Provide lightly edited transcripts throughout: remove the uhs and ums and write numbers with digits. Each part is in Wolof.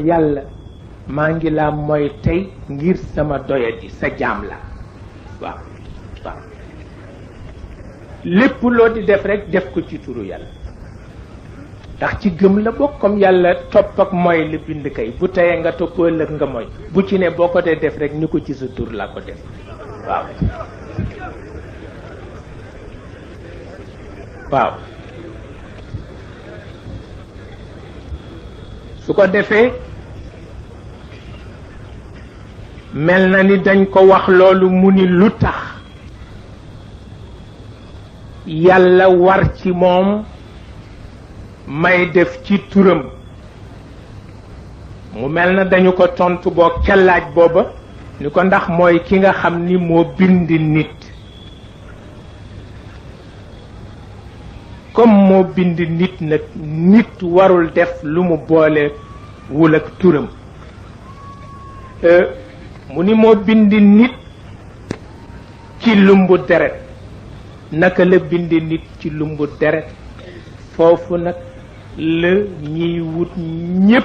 yàlla maa ngi la mooy tey ngir sama doyadi sa jaam la waaw waaw lépp loo di def rek def ko ci turu yàlla ndax ci gëm la bokk comme yàlla topp ak mooy la bind kay bu teyee nga topp ëllëg nga mooy bu ci ne boo ko dee def rek ni ko ci sa tur la ko def waaw waaw su ko defee mel na ni dañ ko wax loolu mu ni lu tax yàlla war ci moom may def ci turam mu mel na dañu ko tontu boog ca laaj booba ni ko ndax mooy ki nga xam ni moo bind nit comme moo bind nit nag nit warul def lu mu boole wul ak turam mu ni moo bind nit ci lumbu deret naka la bind nit ci lumbu deret foofu nag la ñiy wut ñépp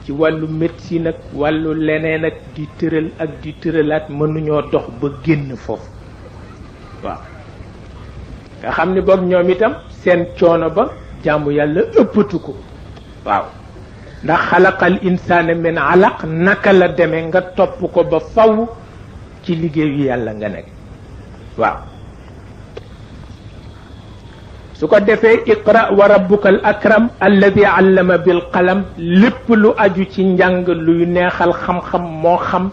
ci wàllu médecine ak wàllu leneen ak di tëral ak di tëralaat mënuñoo dox ba génn foofu waaw nga xam ni boog ñoom itam seen coono ba jaamu yàlla ëppatu ko waaw ndax xalaqal insaana min alaq naka la demee nga topp ko ba faw ci liggéeyu yàlla nga nekk waaw su ko defee iqra wa rabbuka al akram alladi allama bil qalam lépp lu aju ci njàng luy neexal xam-xam moo xam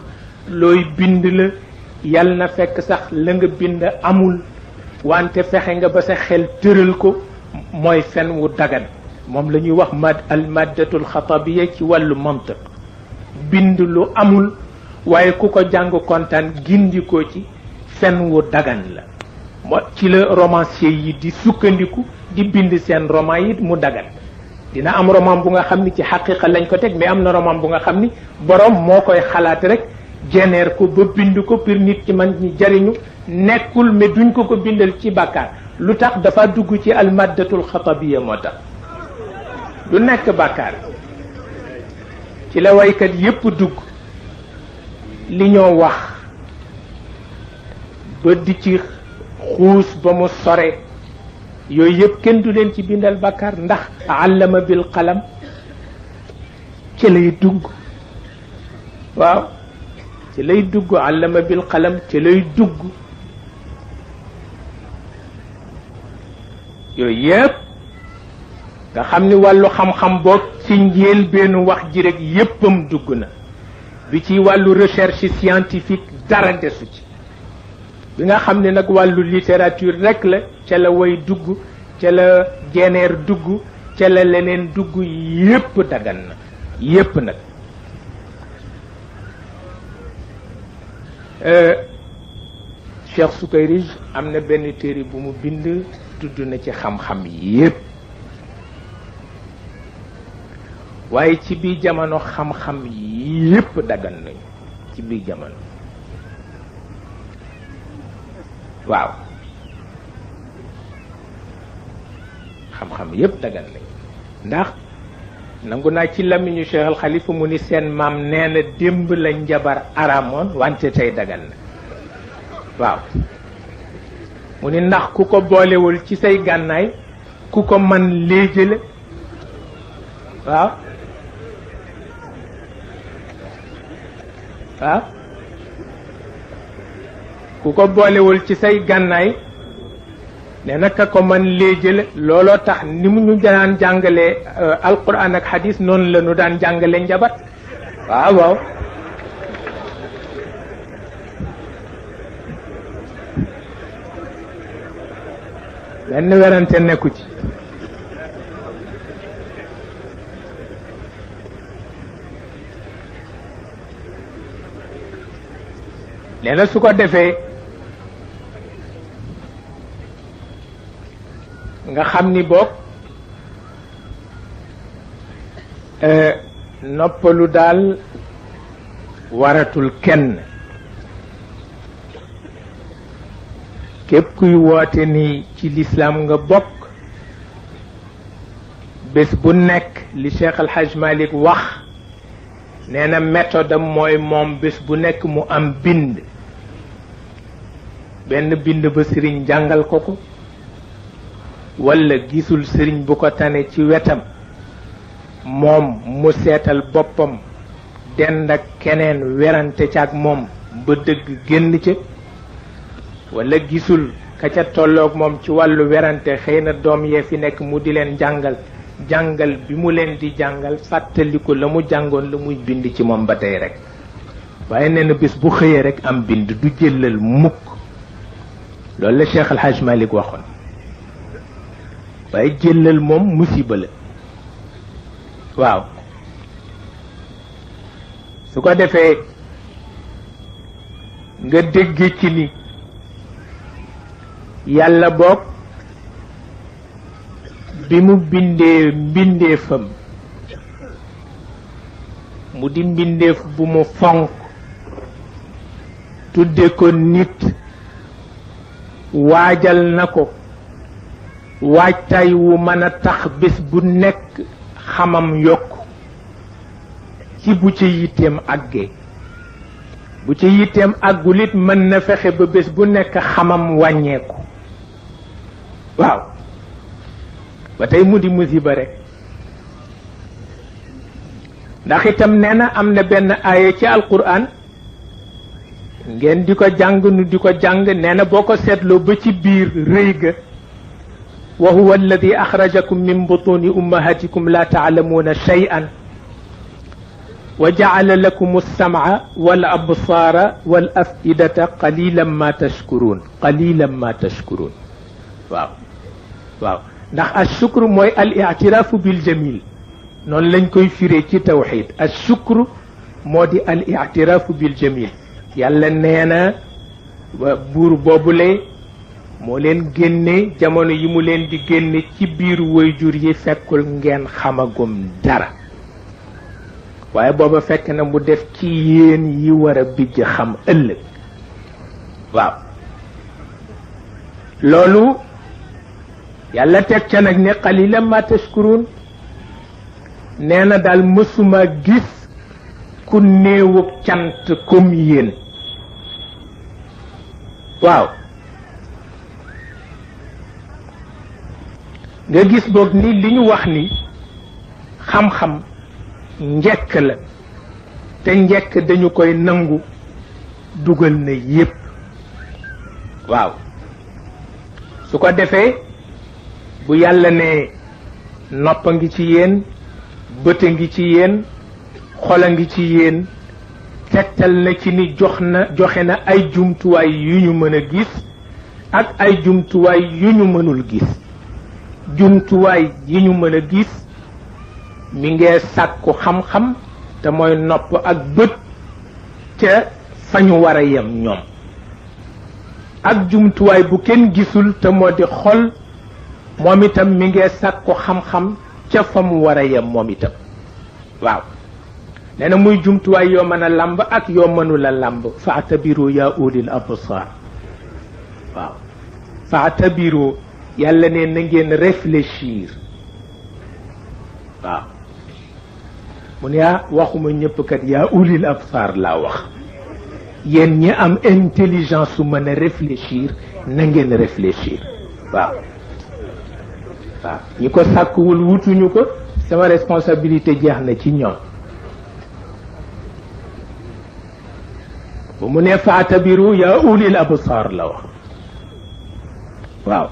looy bind la yàlla na fekk sax la nga bind amul wante fexe nga ba sa xel tëral ko mooy fen wu dagan moom la ñuy wax al maddatul xatabiya ci wàllu mantiq bind lu amul waaye ku ko jàng kontaan gindikoo ci fen wu dagan la moo ci la romancier yi di sukkandiku di bind seen roman yi mu dagan dina am roman bu nga xam ni ci xaqiqa lañ ko teg mais am na roman bu nga xam ni borom moo koy xalaat rek jeneer ko ba bind ko pour nit ci man ñi jariñu nekkul mais duñ ko bindal ci bàkkaar lu tax dafa dugg ci al maddatul xatabiya moo tax du nekk bàkkaar ci la waykat yépp dugg li ñoo wax ba di ci xuus ba mu sore yooyu yëpp kenn du leen ci bindal bàkkaar ndax allama bil qalam ci lay dugg waaw ci lay dugg allama bil qalam ci lay dugg yooyu yëpp nga xam ni wàllu xam-xam boog ci njël benn wax ji rek yéppam dugg na bi ci wàllu recherche scientifique dara desu ci bi nga xam ne nag wàllu littérature rek la ca la way dugg ca la jeneer dugg ca la leneen dugg yépp dagan na yépp nag Cheikh Sukayrij am na benn téere bu mu bind tudd na ci xam-xam yépp waaye ci biir jamono xam-xam yépp dagan nañu ci biir jamono waaw xam-xam yépp dagan nañu ndax nangu naa ci lamiñu Cheikh al Khalifa mu ni seen maam nee na démb la njabar aramoon wante tey dagan na waaw mu ni ndax ku ko boolewul ci say gànnaay ku ko man léejale waaw waaw ku ko boolewul ci say gànnaay ne naka ko man léejale looloo tax ni mu ñu daan jàngalee alquran ak hadis noonu la ñu daan jàngale njabat waaw waaw benn werante nekku ci léegi su ko defee nga xam ni boog noppalu daal waratul kenn képp kuy woote ni ci lislaam nga bokk bés bu nekk li Cheikh Al Hadj Malick wax nee na méthode am mooy moom bés bu nekk mu am bind benn bind ba sëriñ jàngal ko walla gisul sëriñ bu ko tane ci wetam moom mu seetal boppam dend ak keneen werante ca ak moom ba dëgg génn ca walla gisul ka ca tolloog moom ci wàllu werante xëy na doom yee fi nekk mu di leen jàngal bi mu leen di jàngal fàttaliku la mu jàngoon la muy bind ci moom ba tey rek waaye nee na bés bu xëyee rek am bind du jëlal mukk loolu la Cheikh El Hadj Malick waxoon waaye jëlal moom musiba la waaw su ko defee nga dégg ci ni yàlla boog bi mu bindee mbindeefam mu di mbindeef bu mu fonk tudde ko nit waajal na ko waajtaay wu mën a tax bés bu nekk xamam yokk ci bu ci yitteem àggee bu ci yitteem àggul it mën na fexe ba bés bu nekk xamam wàññeeku waaw ba tey mu di musiba rek ndax itam nee na am na benn aaya ci alquran ngeen di ko jàng nu di ko jàng nee na boo ko seetloo ba ci biir rëy ga wa huwa alladi axrajakum min butuni ummahatikum la taalamuuna shay'an wa jacala lakum alsamca wal absaara wal afidata qalilan ma tashkuruun waaw waaw ndax ashukru mooy al ictiraafu bil jamil noonu lañ koy firee ci tawxid ashukru moo di al ictiraafu bil jamil yàlla nee na buur boobule moo leen génne jamono yi mu leen di génne ci biir waajur yi fekkul ngeen xamagum dara waaye booba fekk na mu def ci yéen yi war a bijj xam ëllëg waaw loolu yàlla teg ca nag ne qalilan ma tashkurun nee na daal mësuma gis ku néewug cant comme yéen waaw nga gis boog ni li ñu wax ni xam-xam njekk la te njekk dañu koy nangu dugal na yépp waaw su ko defee bu yàlla ne nopp a ngi ci yéen bët a ngi ci yéen xol a ngi ci yéen tegtal na ci ni joxe na ay jumtuwaay yu ñu mën a gis ak ay jumtuwaay yu ñu mënul gis jumtuwaay yi ñu mën a gis mi ngee sàkku xam-xam te mooy nopp ak bët ca fa ñu war a yem ñoom ak jumtuwaay bu kenn gisul te moo di xol moom itam mi ngee sàkku xam-xam ca fa mu war a yem moom itam waaw nee na muy jumtuwaay yoo mën a làmb ak yoo mënul a làmb faatabiru yaa ulil absar waaw faatabiru yàlla ne na ngeen réfléchir waaw mu ne waxuma ñëpp kat yaa ulil absar laa wax yéen ñi am intelligence su mën a réfléchir na ngeen réfléchir waaw waaw ñi ko sàkkuwul wutuñu ko sama responsabilité jeex na ci ñoom bu mu ne faatabiru yaa ulil absar la wax waaw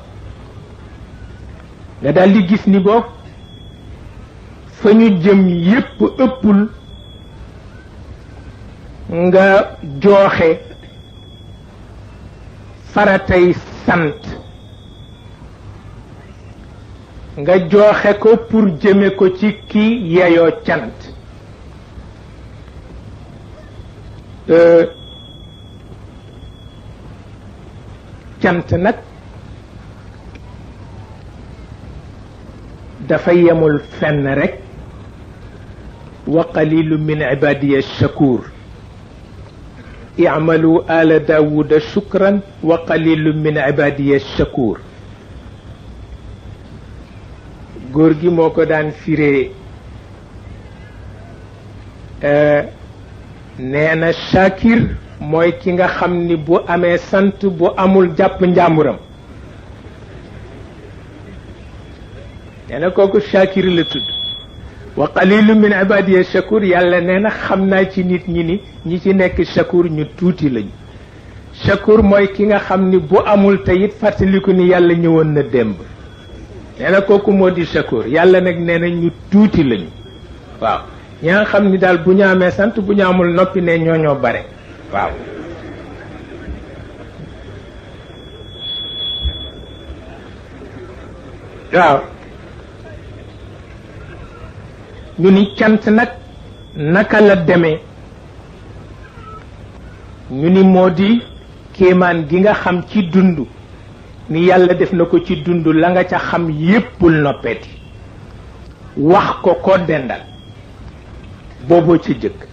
nga daal di gis ni boog fa ñu jëm yépp ëppul nga jooxe faratay sant nga jooxe ko pour jëme ko ci ki yeyoo cant cant nag dafa yemul fenn rek wa qalilu min ibadiya shakur i'malu ala dawuda shukran wa qalilu min ibadiya shakur góor gi moo ko daan firee nee na shakir mooy ki nga xam ni bu amee sant bu amul jàpp njàmburam nee na kooku shakir la tudd wa qalilu min ibadiya shakur yàlla nee na xam naa ci nit ñi ni ñi ci nekk shakur ñu tuuti lañu shakur mooy ki nga xam ni bu amul te it fàttaliku ni yàlla ñëwoon na démb nee na kooku moo di shakur yàlla nag nee na ñu tuuti lañu waaw ñi nga xam ni daal bu ñu amee sant bu ñu amul noppi ne ñoo bare waaw waaw ñu ni cant nag naka la demee ñu ni moo di kéemaan gi nga xam ci dund ni yàlla def na ko ci dund la nga ca xam yéppul noppeeti wax ko ko dendal booboo ci jëkk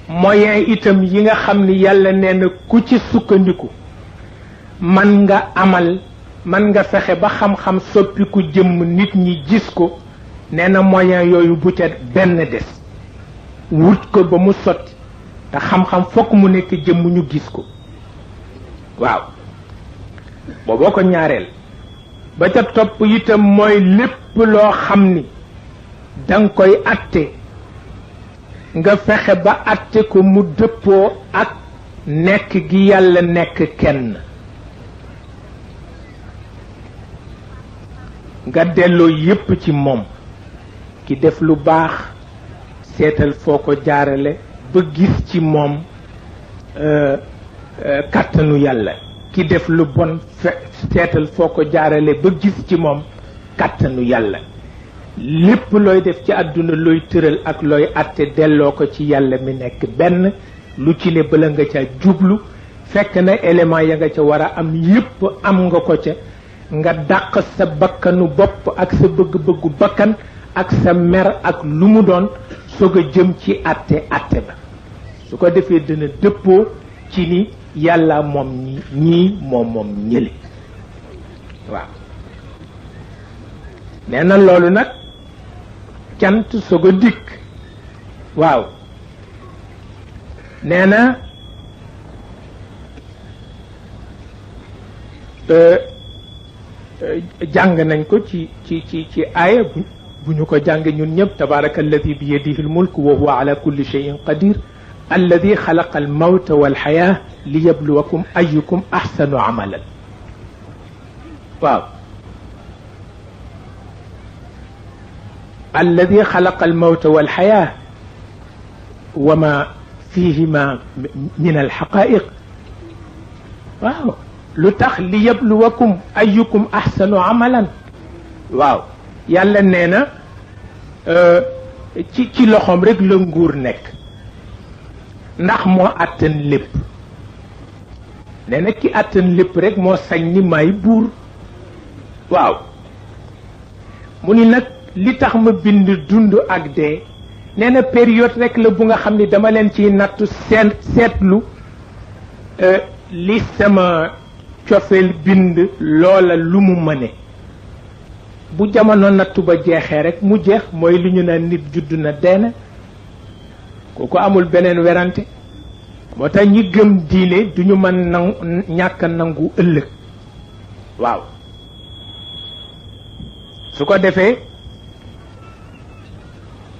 moyen itam yi nga xam ni yàlla nee na ku ci sukkandiku man nga amal man nga fexe ba xam-xam soppiku jëmm nit ñi gis ko nee na moyen yooyu bu ca benn des wut ko ba mu sotti te xam-xam fokk mu nekk jëmm ñu gis ko waaw booboo ko ñaareel ba ca topp itam mooy lépp loo xam ni danga koy atte nga fexe ba atte ko mu dëppoo ak nekk gi yàlla nekk kenn nga delloo yépp ci moom ki def lu baax seetal foo ko jaarale ba gis ci moom kàttanu yàlla ki def lu bon seetal foo ko jaarale ba gis ci moom kàttanu yàlla lépp looy def ci àdduna looy tëral ak looy atte delloo ko ci yàlla mi nekk benn lu ci ne bala nga ca jublu fekk na élément ya nga ca war a am yépp am nga ko ca nga dàq sa bakkanu bopp ak sa bëgg-bëggu bakkan ak sa mer ak lu mu doon soog a jëm ci atte ba su ko defee dina dëppoo ci ni yàlla moom ñii moom ñële waaw nee na loolu nag cant soog a dikk waaw nee na jàng nañ ko ci aaya bu ñu ko jàng ñun ñëpp tabaraka alladi bi yadihi almulk wa huwa ala kulli shay'in qadir alladi xalaqa almawta walxayaa liyabluwakum ayukum axsanu amalan waaw alladi xalaqa almawta walxayaa wa ma fihima min alxaqaiq waaw lu tax liyabluwakum ayukum axsanu amalan waaw yàlla nee na ci loxoom rek la nguur nekk ndax moo àttan lépp nee na ki àttan lépp rek moo sañ ni may buur waaw mu ni nag li tax ma bind dund ak dee nee na période rek la bu nga xam ni dama leen ciy nattu seetlu li sama cofeel bind loola lu mu mëne bu jamono nattu ba jeexee rek mu jeex mooy li ñu naan nit judd na deena kooku amul beneen werante moo tax ñi gëm diine duñu mën ñàkk nangu ëllëg waaw su ko defee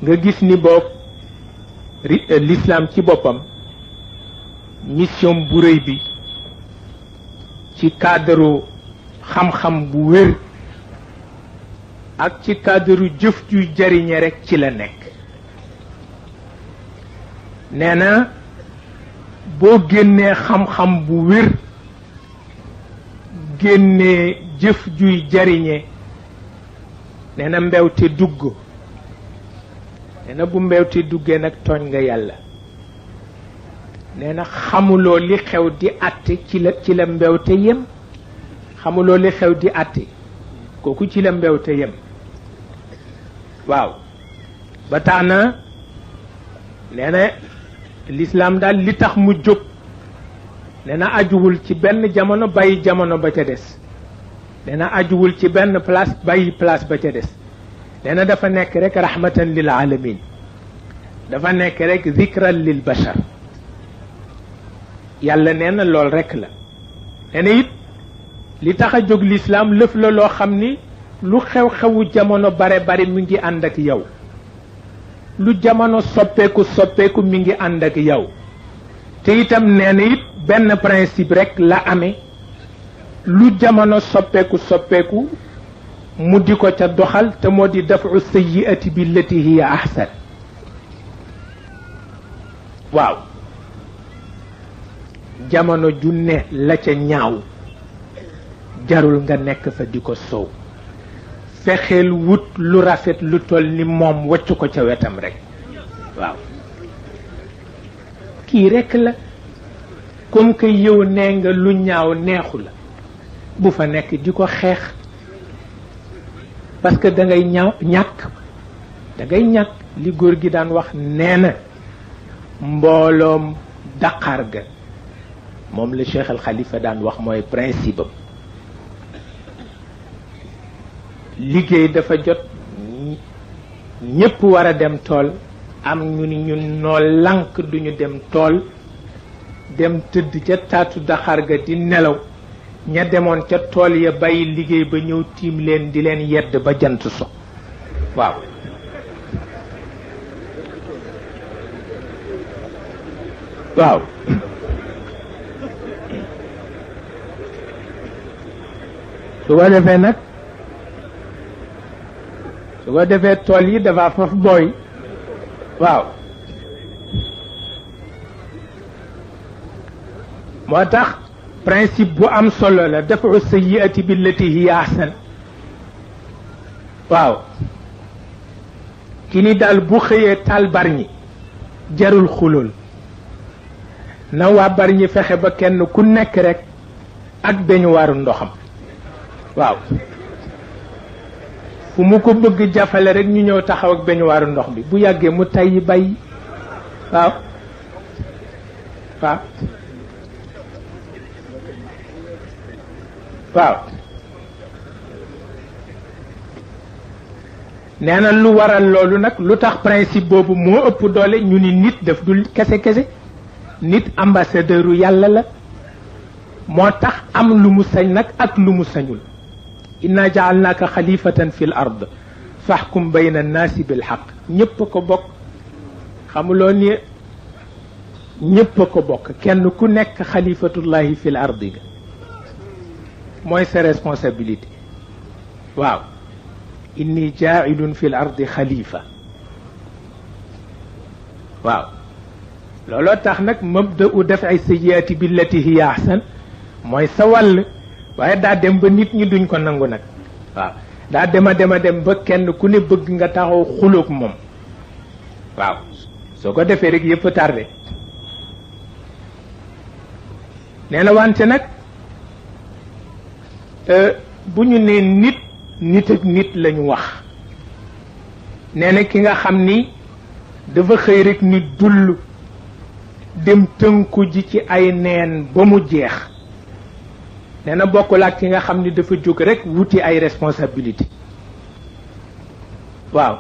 nga gis ni boobu l'islam ci boppam mission bu rëy bi ci cadre xam-xam bu wér ak ci cadre jëf juy jariñe rek ci la nekk nee na boo génnee xam-xam bu wér génnee jëf juy jariñe nee na mbewte dugg nee na bu mbewte duggee nag tooñ nga yàlla nee na xamuloo li xew di àtte ci la mbewte yem xamuloo li xew di àtte kooku ci la mbewte yem waaw ba tax na nee na l'islam daal li tax mu jóg nee na ajuwul ci benn jamono bàyyi jamono ba ca des nee na ajuwul ci benn place bàyyi place ba ca des nee na dafa nekk rek rahmatan lil alamin dafa nekk rek zikran lil bashar yàlla nee na lool rek la nee na it li tax a jóg lislaam lëf la loo xam ni lu xew-xewu jamono bare bari mi ngi ànd ak yow lu jamono soppeeku mi ngi ànd ak yow te itam nee na it benn principe rek la amee lu jamono soppeeku mu di ko ca doxal te moo di dafu sayyi'ati billati hiya ahsan waaw jamono ju ne la ca ñaaw jarul nga nekk fa di ko soow fexeel wut lu rafet lu toll ni moom waccu ko ca wetam rek waaw kii rek la comme que yow nee nga lu ñaaw neexu la bu fa nekk di ko xeex parce que da ngay ñàkk li góor gi daan wax nee na mbooloom daqaar ga moom la Cheikh al Khalifa daan wax mooy principe am liggéey dafa jot ñépp war a dem tool am ñu ni ñun noo lànk duñu dem tool dem tëdd ca taatu daqaar ga di nelaw ña demoon ca tool ya bàyyi liggéey ba ñëw tiim leen di leen yedd ba jant so waaw waaw su ko defee nag su ko defee tool yi dafa faf booy waaw moo tax principe bu am solo la dafa sayyi'ati billati hiya ahsan waaw ki ni daal bu xëyee taal barñi jarul xulul na waa barñi fexe ba kenn ku nekk rek ak beñu waaru ndoxam waaw fu mu ko bëgg jafale rek ñu ñëw taxaw ak beñu waaru ndox bi bu yàggee mu tayyi bay waaw waaw waaw nee na lu waral loolu nag lu tax principe boobu moo ëpp doole ñu ni nit daf dul kese nit ambassadeuru yàlla la moo tax am lu mu sañ nag ak lu mu sañul inna jaalnaaka xalifatan fi l ard faxkum bayna annaasi bilxaq ñépp a ko bokk xamuloo ni ñépp a ko bokk kenn ku nekk xalifatullahi fi l ardi ga mooy sa responsabilité waaw inni jaailun fi l ardi xalifa waaw looloo tax nag mabda'u daf'i sayyiati billati hiya ahsan mooy sa wàll waaye daa dem ba nit ñi duñ ko nangu nag waaw daa dem ba kenn ku ne bëgg nga taxaw xuloog moom waaw soo ko defee rek yëpp tardé nee na wante nag bu ñu nee nit ak nit lañu wax nee na ki nga xam ni dafa xëy rek ni dull dem tënku ji ci ay neen ba mu jeex nee na bokkul ak ki nga xam ni dafa jóg rek wuti ay responsabilité waaw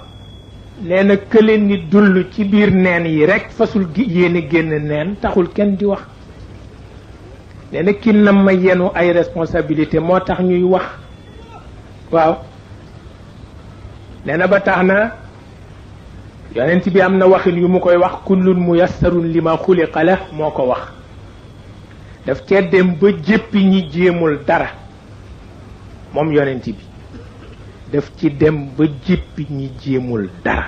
nee na kële ni dull ci biir neen yi rek fasul yéene génn neen taxul kenn di wax nee na ki nam ma yenu ay responsabilité moo tax ñuy wax waaw nee na ba tax na yonent bi am na waxin yu mu koy wax kullun muyassarun lima xuliqa la moo ko wax daf cee dem ba jéppi ñi jéemul dara moom yonent bi daf ci dem ba jéppi ñi jéemul dara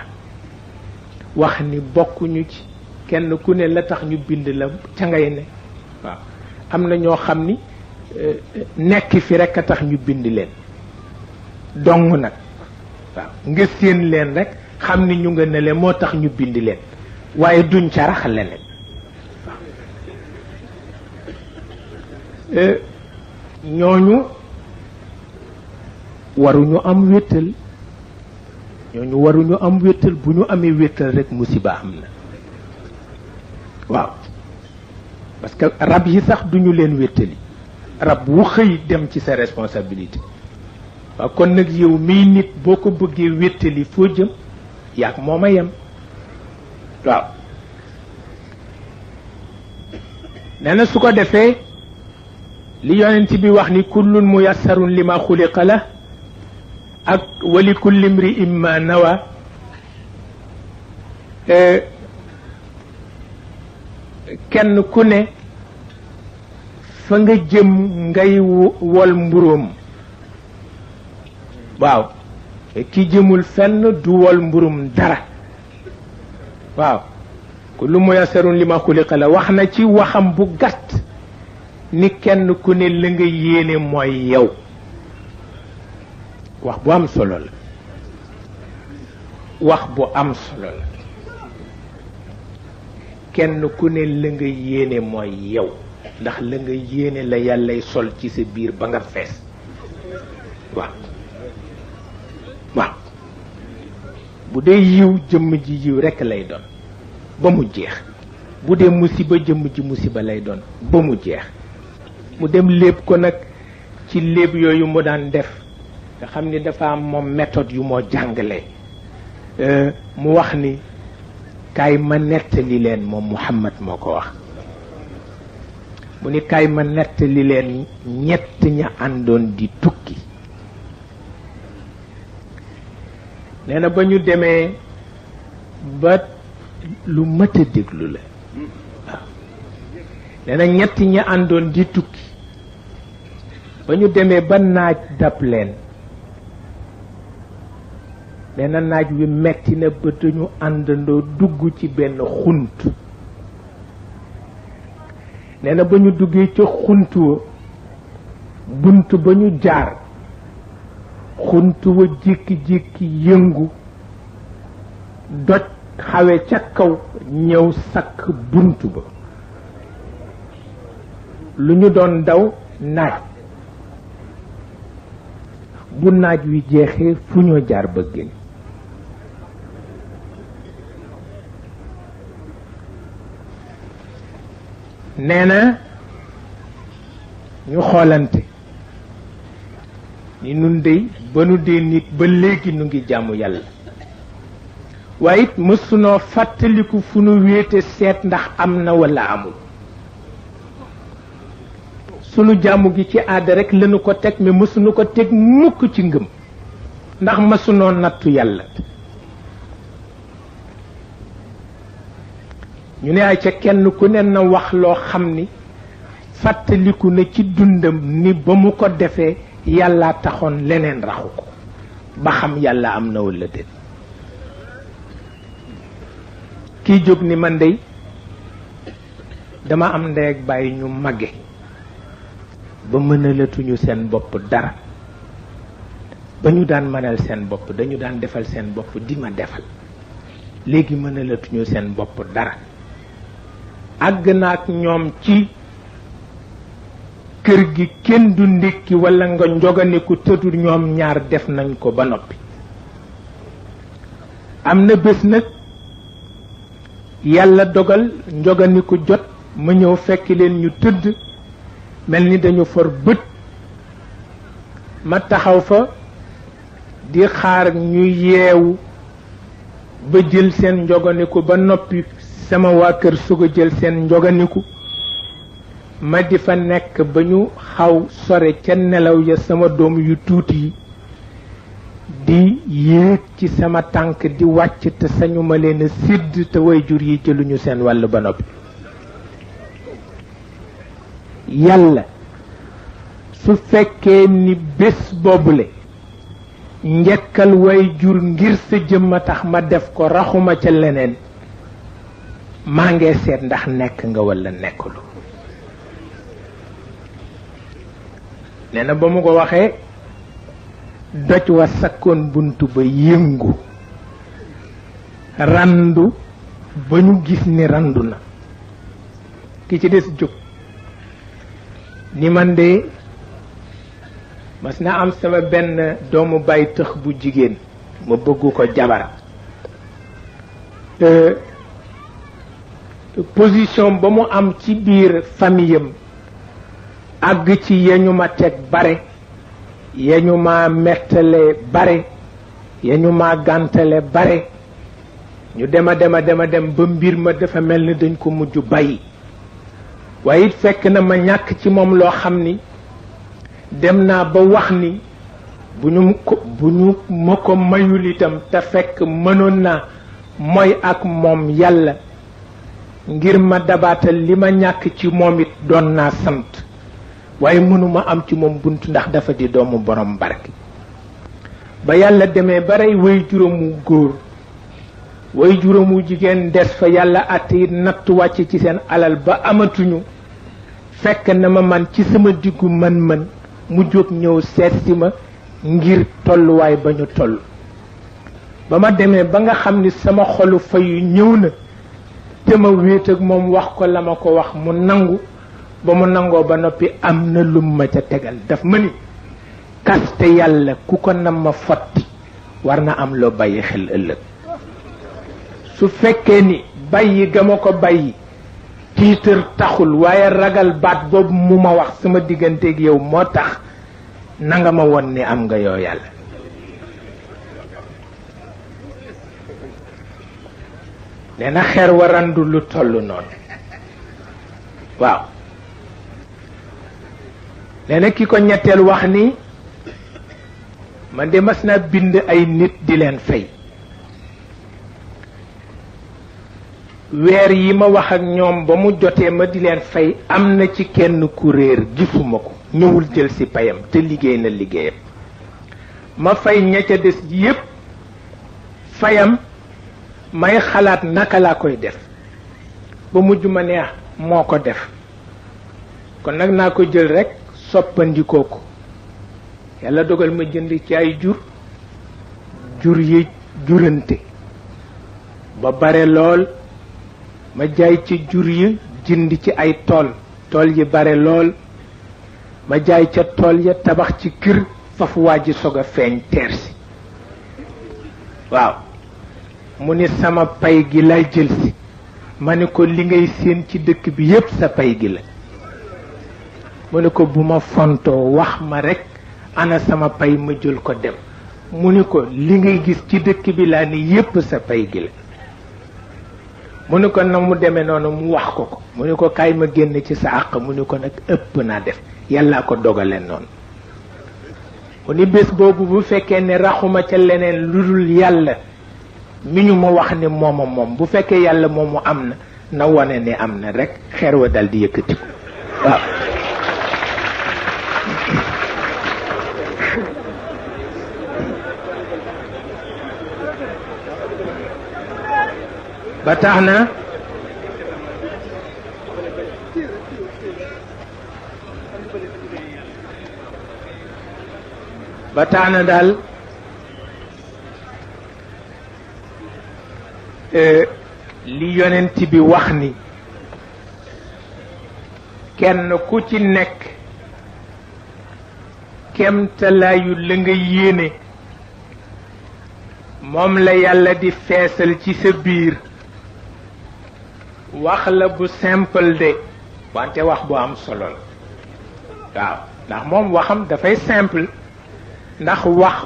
wax ni bokkuñu ci kenn ku ne la tax ñu bind la ca ngay ne waaw am na ñoo xam ni nekk fi rek a tax ñu bind leen dong nag waaw nga séen leen rek xam ni ñu nga ne leen moo tax ñu bind leen waaye duñ ca rax leneen waaw ñooñu waruñu am wéttal bu ñu amee wéttal rek musiba am na waaw parce que rab yi sax duñu leen wéttali rab wu xëy dem ci sa responsabilité waaw kon nag yow miy nit boo ko bëggee wéttali foo jëm yaag mooma yem waaw nee na su ko defee li yonent bi wax ni kullun muyassarun lima xuliqa la ak wali kulli imri'in ma nawa kenn ku ne fa nga jëm ngay wol mburóom waaw ki jëmul fenn du wol mburum dara waaw kullu muyassarun lima xuliqa la wax na ci waxam bu gàtt ni kenn ku ne la nga yéene mooy yow wax bu am solo la wax bu am solo la kenn ku ne la nga yéene mooy yow ndax la nga yéene la yàllay sol ci sa biir ba nga fees waaw waaw bu dee yiw jëmm ji yiw rekk lay doon ba mu jeex bu dee musiba jëmm ji musiba lay doon ba mu jeex mu dem léeb ko nag ci léeb yooyu mu daan def nga xam ni dafa am moom méthode yu moo jàngale mu wax ni kaay ma nettali leen moom Muhammad moo ko wax mu ni kaay ma nettali leen ñett ña àndoon di tukki nee na ba ñu demee ba lu mat a déglu la waaw nee na ñett ña àndoon di tukki ba ñu demee ba naaj dab leen nee na naaj wi metti na ba dañu àndandoo dugg ci benn xunt nee na ba ñu duggee ca xunt wa bunt ba ñu jaar xunt wa jékki-jékki yëngu doj xawe ca kaw ñëw sakk bunt ba lu ñu doon daw naaj bu naaj wi jeexee fu ñoo jaar ba génn nee na ñu xoolante ni nun dey ba nu dee nit ba léegi nu ngi jàmm yàlla waaye it mësunoo fàttaliku fu nu wéete seet ndax am na walla amul sunu jàmm gi ci aada rekk lañu ko teg mais mësunu ko teg mukk ci ngëm ndax mësunoo nattu yàlla ñu ne ay ca kenn ku ne na wax loo xam ni fàttaliku na ci dundam ni ba mu ko defee yàlla taxoon leneen raxu ko ba xam yàlla am na walla déet kii jóg ni man dey dama am ndey ak bàyyi ñu màgge ba mënalatuñu seen bopp dara ba ñu daan mënal seen bopp dañu daan defal seen bopp di ma defal léegi mënalatuñu seen bopp dara àgg na ak ñoom ci kër gi kenn du ndékki walla nga njoganiku tëddu ñoom ñaar def nañ ko ba noppi am na bés nag yàlla dogal njoganiku jot ma ñëw fekk leen ñu tëdd mel ni dañu for bët ma taxaw fa di xaar ñu yeewu ba jël seen njoganiku ba noppi sama waa kër sug a jël seen njoganiku ma di fa nekk ba ñu xaw sore ca nelaw ya sama doom yu tuuti yi di yéeg ci sama tànk di wàcc te sañu ma leen a sidd te waajur yi jëluñu seen wàll ba noppi yàlla su fekkee ni bés boobule njekkal waajur ngir sa jëmm a tax ma def ko raxuma ca leneen maa ngi seet ndax nekk nga walla nekkulu nee na ba mu ko waxee doj wa sakkoon bunt ba yëngu randu ba ñu gis ni randu na ki ci des jóg ni man de mas na am sama benn doomu bay tëx bu jigéen ma bëggu ko jabar position ba mu am ci biir famiyam àgg ci yeñu ma teg bare yeñu ma mettale bare yeñu ma gàntale bare ñu dem ba mbir ma dafa mel ni dañ ko mujj bàyyi waaye it fekk na ma ñàkk ci moom loo xam ni dem naa ba wax ni bu ñu ma ko mayul itam te fekk mënoon naa mooy ak moom yàlla ngir ma dabaatal li ma ñàkk ci moom it doon naa sant waaye mënuma am ci moom bunt ndax dafa di doomu borom barke ba yàlla demee ba rey way juróomu góor way juróomu jigéen des fa yàlla àtte it natt wàcc ci seen alal ba amatuñu fekk na ma man ci sama diggu mën-mën mu jóg ñëw seet si ma ngir tolluwaay ba ñu toll ba ma demee ba nga xam ni sama xolu fayu ñëw na te ma wéet ak moom wax ko la ma ko wax mu nangu ba mu nangoo ba noppi am na lum ma ca tegal daf ma ni kaste yàlla ku ko nam ma fotti war na am loo bàyyi xel ëllëg su fekkee ni bàyyi ga ma ko bàyyi tiitër taxul waaye ragal baat boobu mu ma wax sama digganteeg yow moo tax nanga ma won ni am nga yoo yàlla nee na xeer warandu lu toll noonu waaw nee na ki ko ñetteel wax ni man de mas naa bind ay nit di leen fay weer yi ma wax ak ñoom ba mu jotee ma di leen fay am na ci kenn ku réer gisuma ko ñëwul jël si payam te liggéey na liggéeyam ma fay ña ca des yépp fayam may xalaat naka laa koy def ba mujj ma neex moo ko def kon nag naa ko jël rekk soppandikoo ko yàlla dogal ma jënd ci ay jur yi jurante ba bare lool ma jaay ci jur yi jënd ci ay tool yi bare lool ma jaay ca tool ya tabax ci kër faf waa ji sog a feeñ teer si waaw mu ni sama pay gi lay jël si ma ni ko li ngay séen ci dëkk bi yépp sa pay gi la mu ni ko bu ma fontoo wax ma rekk ana sama pay ma jël ko dem mu ni ko li ngay gis ci dëkk bi laa ni yépp sa pay gi la mu ni ko na mu demee noonu mu wax ko mu ni ko kaay ma génn ci sa àq mu ni ko nag ëpp naa def yàllaa ko dogale noonu mu ni bés boobu bu fekkee ne raxuma ca leneen lu dul yàlla mi ñu ma wax ni mooma moom bu fekkee yàlla moomu am na wone ne am na rekk xeer wa dal di yëkkatiku waaw ba tax na daal li yonent bi wax ni kenn ku ci nekk kemtalaayu la nga yéene moom la yàlla di feesal ci sa biir wax la bu simple de wante wax bu am solo la waaw ndax moom waxam dafay simple ndax wax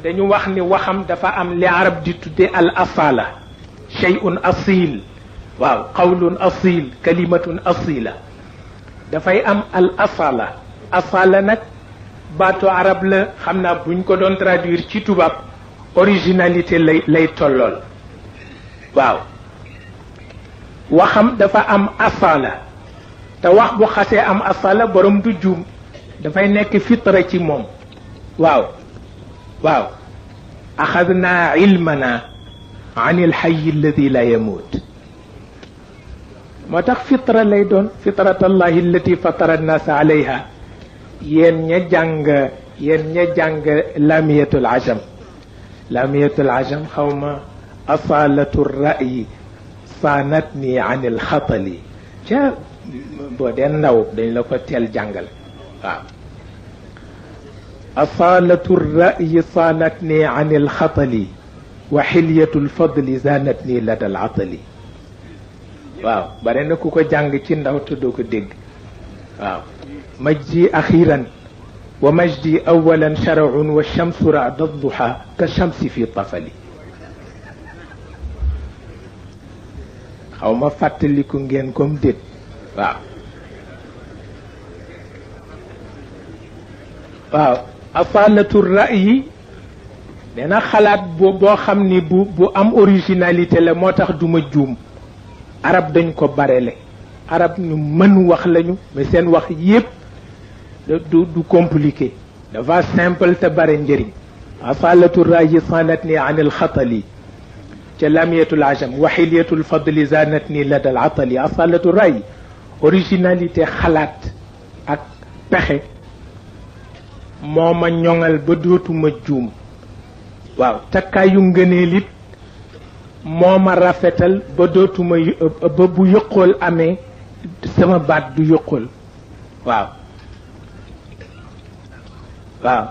dañu wax ni waxam dafa am li arab di tudde al asala shay'un asil waaw qawlun asil kalimatun asila dafay am al asala nag baatu arab la xam naa buñ ko doon traduire ci tubaab originalité lay tollool waaw waxam dafa am asala te wax bu xasee am asala borom du juum dafay nekk fitra ci moom waaw axadna ilmana an ilxayi alladi la yamut moo tax fitra lay doon fitrat allahi allati fatara annaasa alayha yéen ña jàng lamiyatul ajam xawma asalatu ra'yi saanatni an ilxatali ca boo dee ndaw dañ la ko teel jàngal waaw asalatu ra'yi saanatni an ilxatali wa xilyatu lfadli zaanatni lada alatali waaw bare na ku ko jàng ci ndaw te doo ko dégg waaw majdi axiran wa majdi awalan sharaun wa shamsu rada duha ka shamsi fi tafali xaw ma fàttaliku ngeen comme déet waaw waaw asalatu ra'yi nee na xalaat boo xam ni bu am originalité la moo tax duma juum arab dañ ko barele arab ñu mën wax lañu mais seen wax yépp du compliqué dafa simple te bare njëriñ asalatu ra'yi sanatni an alxatali ca lamiyatul ajam waxiliyatul fadli zanatni lada al atali asalatu ra'yi originalité xalaat ak pexe moo ma ñoŋal ba dootuma juum waaw takkaayu ngëneel it moo ma rafetal ba dootuma ba bu yëqool amee sama baat du yëqool waaw waaw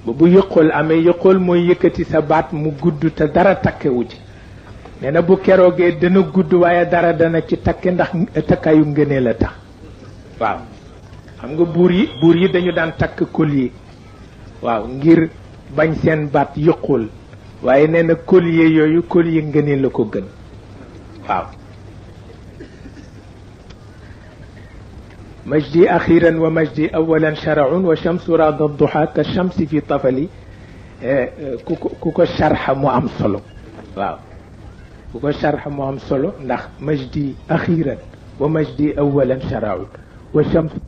ba bu yëqool amee yëqool mooy yëkkati sa baat mu gudd te dara takkewu ci nee na bu keroogee dana gudd waaye dara dana ci takke ndax takkaayu ngëneel a tax waaw xam nga buur yi dañu daan takk collier waaw ngir bañ seen baat yëqul waaye nee na collier yooyu collier ngëneel la ko gën waaw majdi axiran wa majdi awalan sharaun wa shamsu rada duha ka shamsi fi tafali ku ko sharxa mu am solo waaw ku ko sharxa mu am solo ndax majdi axiran wa majdi awalan sharaun wa shamsu